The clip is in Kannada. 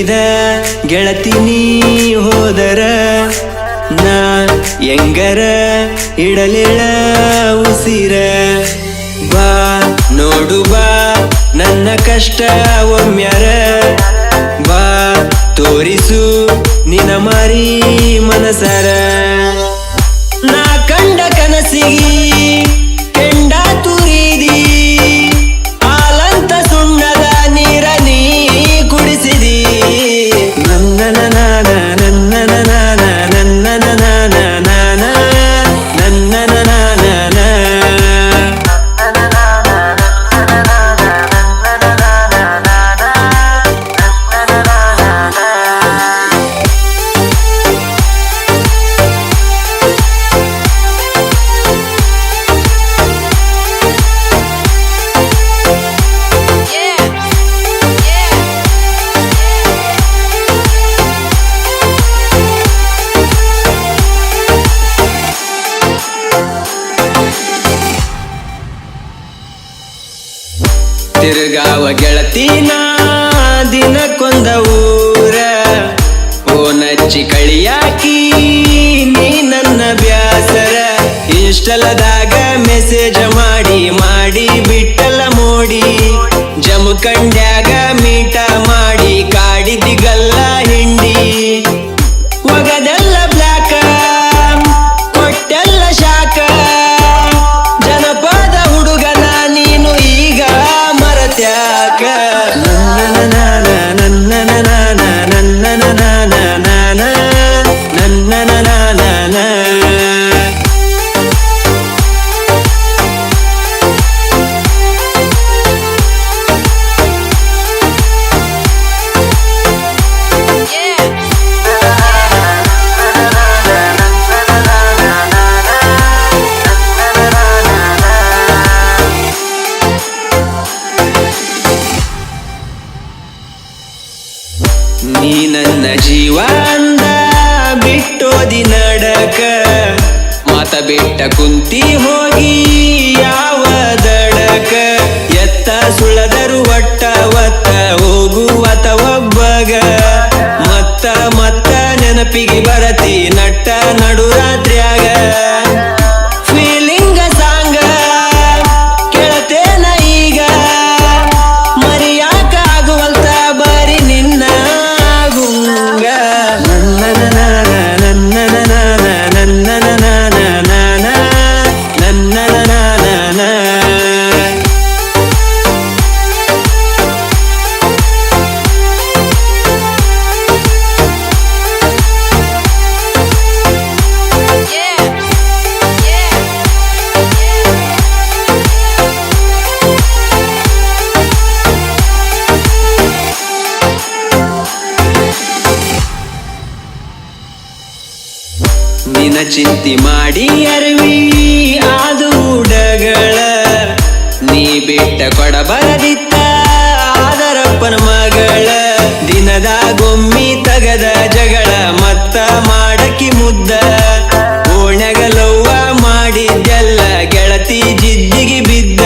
ನಂಬಿದ ಗೆಳತಿನಿ ಹೋದರ ನಾ ಎಂಗರ ಇಡಲಿಳ ಉಸಿರ ಬಾ ನೋಡು ಬಾ ನನ್ನ ಕಷ್ಟ ಒಮ್ಮ್ಯಾರ ಬಾ ತೋರಿಸು ನಿನ ಮಾರಿ ಮನಸರ ನಾ ಕಂಡ ಕನಸಿಗಿ ಕೆಂಡ ತುರಿದಿ ಹಾಲಂತ ಸುಣ್ಣದ ನೀರ ನೀ ಕುಡಿಸಿದಿ ನನ್ನ ನಾನ ನನ್ನ ನಾನ ನನ್ನ ನಾನ ನಾನ ನನ್ನ ನಾನ ತಿರುಗಾವ ಗೆಳತಿನ ದಿನಕ್ಕೊಂದ ಊರ ಓನಚ್ಚಿ ಕಳಿಯಾಕಿ ನೀ ನನ್ನ ಬ್ಯಾಸರ ಇನ್ಸ್ಟಲದಾಗ ಮೆಸೇಜ್ ಮಾಡಿ ಮಾಡಿ ಬಿಟ್ಟಲ್ಲ ಮೋಡಿ ಜಮಖಂಡ್ಯಾಗ ಮೀಟ ಮಾಡಿ ಕಾಡಿದಿಗಲ್ಲ ಹಿಂಡಿ ಒಗದೆಲ್ಲ ಬ್ಲಾಕ ಕೊಟ್ಟೆಲ್ಲ ಶಾಕ ಜನಪದ ಹುಡುಗನ ನೀನು ಈಗ ಮರತ್ಯಾಕ ನನ್ನ ನಾನ ನನ್ನ ನಾನ ನನ್ನ ನಾನ ನಾನ ನನ್ನ ನಾನ ನೀ ನನ್ನ ಜೀವ ಅಂದ ಬಿಟ್ಟೋದಿ ನಡಕ ಮಾತ ಬಿಟ್ಟ ಕುಂತಿ ಹೋಗಿ ಯಾವ ದಡಕ ಎತ್ತ ಸುಳದರು ಒಟ್ಟ ಒತ್ತ ಹೋಗುವತ ಒಬ್ಬಗ ಮತ್ತ ಮತ್ತ ನೆನಪಿಗೆ ಬರತಿ ನಟ್ಟ ನಡು ರಾತ್ರಿಯಾಗ ಫೀಲಿಂಗ ಸಾಂಗ ಕೇಳತೇನ ಈಗ ಮರಿಯಾಕ ಆಗುವಲ್ತ ಬರಿ ನಿನ್ನ ಗುಂಗ ನನ್ನ ನಾನ ನನ್ನ ನಾನ ನನ್ನ ನಾನ ನಾನ ನನ್ನ ನಾನ ನಿನ ಚಿಂತಿ ಮಾಡಿ ಅರಿವಿ ಆದು ಉಡಗಳ ನೀ ಬಿಟ್ಟ ಕೊಡಬರದಿತ್ತ ಆದರಪ್ಪನ ಮಗಳ ದಿನದಾಗೊಮ್ಮಿ ತಗದ ಜಗಳ ಮತ್ತ ಮಾಡಕಿ ಮುದ್ದ ಓಣಗಲವ್ವ ಮಾಡಿದ್ದೆಲ್ಲ ಗೆಳತಿ ಜಿದ್ದಿಗೆ ಬಿದ್ದ